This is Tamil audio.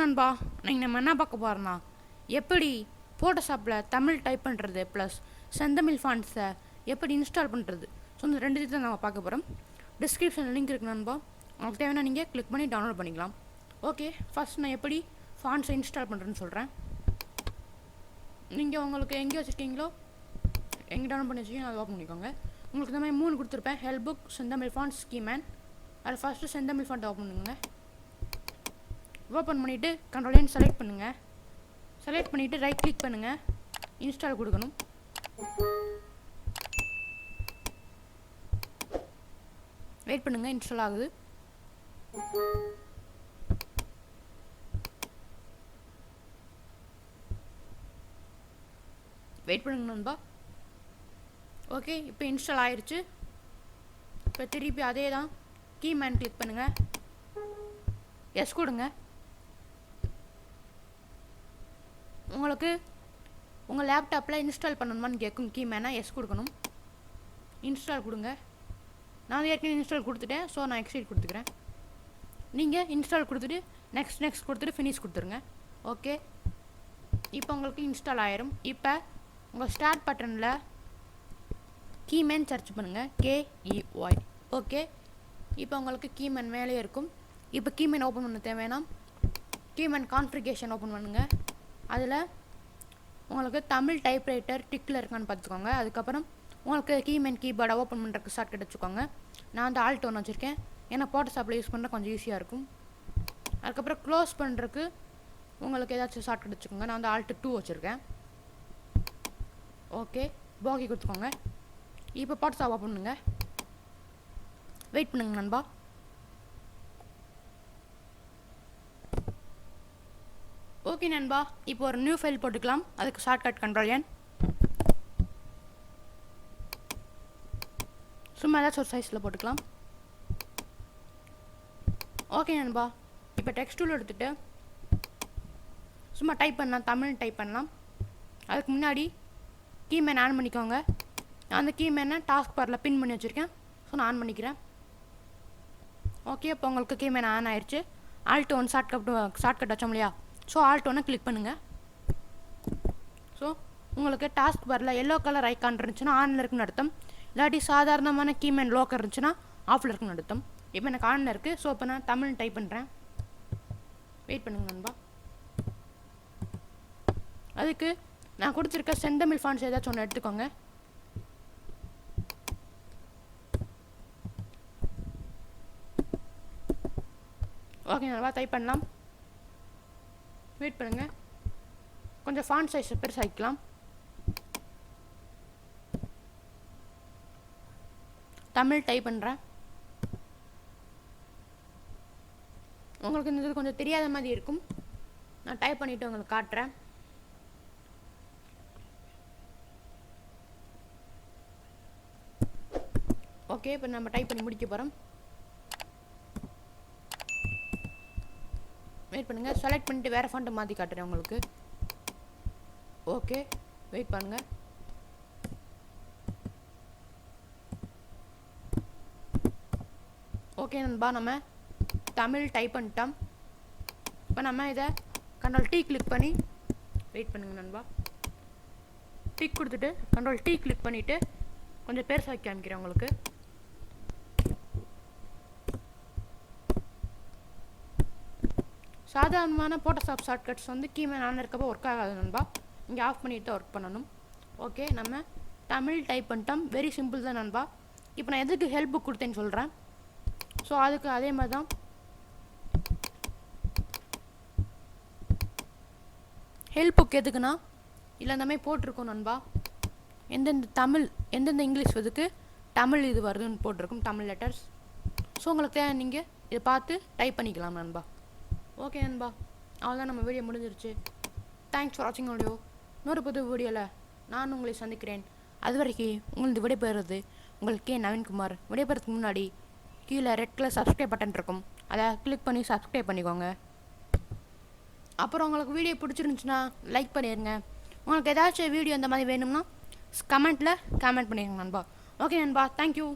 நண்பா, நீங்கள் நம்ம என்ன பார்க்க போகிறோன்னா எப்படி ஃபோட்டோஷாப்பில் தமிழ் டைப் பண்ணுறது ப்ளஸ் செந்தமிழ் ஃபாண்ட்ஸை எப்படி இன்ஸ்டால் பண்ணுறது. ஸோ இந்த ரெண்டு இதை நம்ம பார்க்க போகிறோம். டிஸ்கிரிப்ஷனில் லிங்க் இருக்குது நண்பா, உங்களுக்கு தேவைன்னா நீங்கள் கிளிக் பண்ணி டவுன்லோட் பண்ணிக்கலாம். ஓகே, ஃபஸ்ட் நான் எப்படி ஃபாண்ட்ஸை இன்ஸ்டால் பண்ணுறேன்னு சொல்கிறேன். நீங்கள் உங்களுக்கு எங்கே வச்சுருக்கீங்களோ எங்கே டவுன்லோட் பண்ணி வச்சுக்கீங்க அதை ஓப்பன் பண்ணிக்கோங்க. உங்களுக்கு இந்த மாதிரி 3 கொடுத்துருப்பேன், ஹெல்ப் புக், செந்தமிழ் ஃபாண்ட்ஸ், கீமேன். அதில் ஃபஸ்ட்டு செந்தமிழ் ஃபாண்ட் ஓப்பன் பண்ணுங்க. ஓப்பன் பண்ணிவிட்டு கண்ட்ரோல் செலக்ட் பண்ணுங்கள். செலக்ட் பண்ணிவிட்டு ரைட் கிளிக் பண்ணுங்கள், இன்ஸ்டால் கொடுக்கணும். வெயிட் பண்ணுங்கள், இன்ஸ்டால் ஆகுது. வெயிட் பண்ணுங்க நண்பா. ஓகே, இப்போ இன்ஸ்டால் ஆயிடுச்சு. இப்போ திருப்பி அதே தான் கீமேன் கிளிக் பண்ணுங்கள், எஸ் கொடுங்க. உங்களுக்கு உங்கள் லேப்டாப்பில் இன்ஸ்டால் பண்ணணுமான்னு கேட்கும். கீமேனா எஸ் கொடுக்கணும், இன்ஸ்டால் கொடுங்க. நான் ஏற்கனவே இன்ஸ்டால் கொடுத்துட்டேன், ஸோ நான் எக்ஸைட் கொடுத்துக்கிறேன். நீங்கள் இன்ஸ்டால் கொடுத்துட்டு நெக்ஸ்ட் கொடுத்துட்டு ஃபினிஷ் கொடுத்துருங்க. ஓகே, இப்போ உங்களுக்கு இன்ஸ்டால் ஆயிரும். இப்போ உங்கள் ஸ்டார்ட் பட்டனில் கீமேன் சர்ச் பண்ணுங்கள், KEY. ஓகே, இப்போ உங்களுக்கு கீமேன் மேலே இருக்கும். இப்போ கீமேன் ஓப்பன் பண்ண தேவைன்னா கீமேன் கான்ஃபிகரேஷன் ஓப்பன் பண்ணுங்கள். அதில் உங்களுக்கு தமிழ் டைப்ரைட்டர் டிக்கில் இருக்கான்னு பார்த்துக்கோங்க. அதுக்கப்புறம் உங்களுக்கு கீமேன் கீபோர்டை ஓப்பன் பண்ணுறதுக்கு ஷார்ட்கட் வச்சுக்கோங்க. நான் வந்து ஆல்ட் 1 வச்சுருக்கேன், ஏன்னா ஃபோட்டோஷாப்பில் யூஸ் பண்ணுற கொஞ்சம் ஈஸியாக இருக்கும். அதுக்கப்புறம் க்ளோஸ் பண்ணுறதுக்கு உங்களுக்கு ஏதாச்சும் ஷார்ட்கட் வச்சுக்கோங்க. நான் வந்து ஆல்ட் 2 வச்சுருக்கேன். ஓகே, போகி கொடுத்துக்கோங்க. இப்போ ஃபோட்டோஷாப் ஓப்பன் பண்ணுங்க. வெயிட் பண்ணுங்க நண்பா. ஓகே நண்பா, இப்போ ஒரு நியூ ஃபைல் போட்டுக்கலாம். அதுக்கு ஷார்ட்கட் கண்ட்ரோல் சும்மா ஏதாச்சும் ஒரு சைஸில் போட்டுக்கலாம். ஓகே நண்பா, இப்போ டெக்ஸ்ட் டூல் எடுத்துகிட்டு சும்மா டைப் பண்ணலாம், தமிழ் டைப் பண்ணலாம். அதுக்கு முன்னாடி கீமேன் ஆன் பண்ணிக்கோங்க. நான் அந்த கீமேனை டாஸ்க் பாரில் பின் பண்ணி வச்சுருக்கேன், ஸோ நான் ஆன் பண்ணிக்கிறேன். ஓகே, இப்போ உங்களுக்கு கீமேன் ஆன் ஆயிடுச்சு. ஆல்ட் 1 ஷார்ட்கட் வச்சோம் இல்லையா, ஸோ ஆல்ட் 1 கிளிக் பண்ணுங்கள். ஸோ உங்களுக்கு டாஸ்க் பாரில் எல்லோ கலர் ஐக்கான் இருந்துச்சுன்னா ஆனில் இருக்குன்னு அர்த்தம். இல்லாட்டி சாதாரணமான கீமேன் லோக்கர் இருந்துச்சுன்னா ஆஃபில் இருக்குன்னு அர்த்தம். இப்போ எனக்கு ஆனில் இருக்குது, ஸோ இப்போ நான் தமிழ் டைப் பண்ணுறேன். வெயிட் பண்ணுங்க நண்பா. அதுக்கு நான் கொடுத்துருக்க செந்தமிழ் ஃபாண்ட்ஸ் ஏதாச்சும் ஒன்று எடுத்துக்கோங்க. ஓகே நண்பா, டைப் பண்ணலாம். வெயிட் பண்ணுங்கள், கொஞ்சம் ஃபாண்ட் சைஸ் பெருசாகிக்கலாம். தமிழ் டைப் பண்ணுறேன். உங்களுக்கு இந்த இது கொஞ்சம் தெரியாத மாதிரி இருக்கும், நான் டைப் பண்ணிவிட்டு உங்களுக்கு காட்டுறேன். ஓகே, இப்போ நம்ம டைப் பண்ணி முடிக்க போகிறோம். வெயிட் பண்ணுங்கள், செலக்ட் பண்ணிவிட்டு வேறு ஃபாண்ட்டை மாற்றி காட்டுறேன் உங்களுக்கு. ஓகே, வெயிட் பண்ணுங்கள். ஓகே நண்பா, நம்ம தமிழ் டைப் பண்ணிட்டோம். இப்போ நம்ம இதை கண்ட்ரோல் T கிளிக் பண்ணி வெயிட் பண்ணுங்கள் நண்பா. டிக் கொடுத்துட்டு கண்ட்ரோல் T கிளிக் பண்ணிவிட்டு கொஞ்சம் பெருசாக காமிக்கிறேன் உங்களுக்கு. சாதாரணமான ஃபோட்டோஷாப் ஷார்ட்கட்ஸ் வந்து கீமேன் ஆன் இருக்கப்போ ஒர்க் ஆகாது நண்பா, இங்கே ஆஃப் பண்ணிட்டு தான் ஒர்க் பண்ணணும். ஓகே, நம்ம தமிழ் டைப் பண்ணிட்டோம். வெரி சிம்பிள் தான் நண்பா. இப்போ நான் எதுக்கு ஹெல்ப் புக் கொடுத்தேன்னு சொல்கிறேன். ஸோ அதுக்கு அதே மாதிரி தான் ஹெல்ப் புக் எதுக்குன்னா இல்லை இந்த மாதிரி போட்டிருக்கோம் நண்பா, எந்தெந்த இங்கிலீஷ் இதுக்கு தமிழ் இது வருதுன்னு போட்டிருக்கும், தமிழ் லெட்டர்ஸ். ஸோ உங்களுக்கு தேவை நீங்கள் இதை பார்த்து டைப் பண்ணிக்கலாம் நண்பா. ஓகே நண்பா, அவ்வளோதான், நம்ம வீடியோ முடிஞ்சிருச்சு. தேங்க்ஸ் ஃபார் வாட்சிங் ஆடியோ. இன்னொரு புது வீடியோவில் நான் உங்களை சந்திக்கிறேன். அது வரைக்கும் உங்களுக்கு விடைபெறுறது உங்களுக்கு நவீன்குமார். விடைபெறதுக்கு முன்னாடி கீழே ரெட் கலர் சப்ஸ்கிரைப் பட்டன் இருக்கும், அதை கிளிக் பண்ணி சப்ஸ்கிரைப் பண்ணிக்கோங்க. அப்புறம் உங்களுக்கு வீடியோ பிடிச்சிருந்துச்சுன்னா லைக் பண்ணிடுங்க. உங்களுக்கு ஏதாச்சும் வீடியோ இந்த மாதிரி வேணும்னா கமெண்ட் பண்ணிடுங்க நண்பா. ஓகே நண்பா, தேங்க்யூ.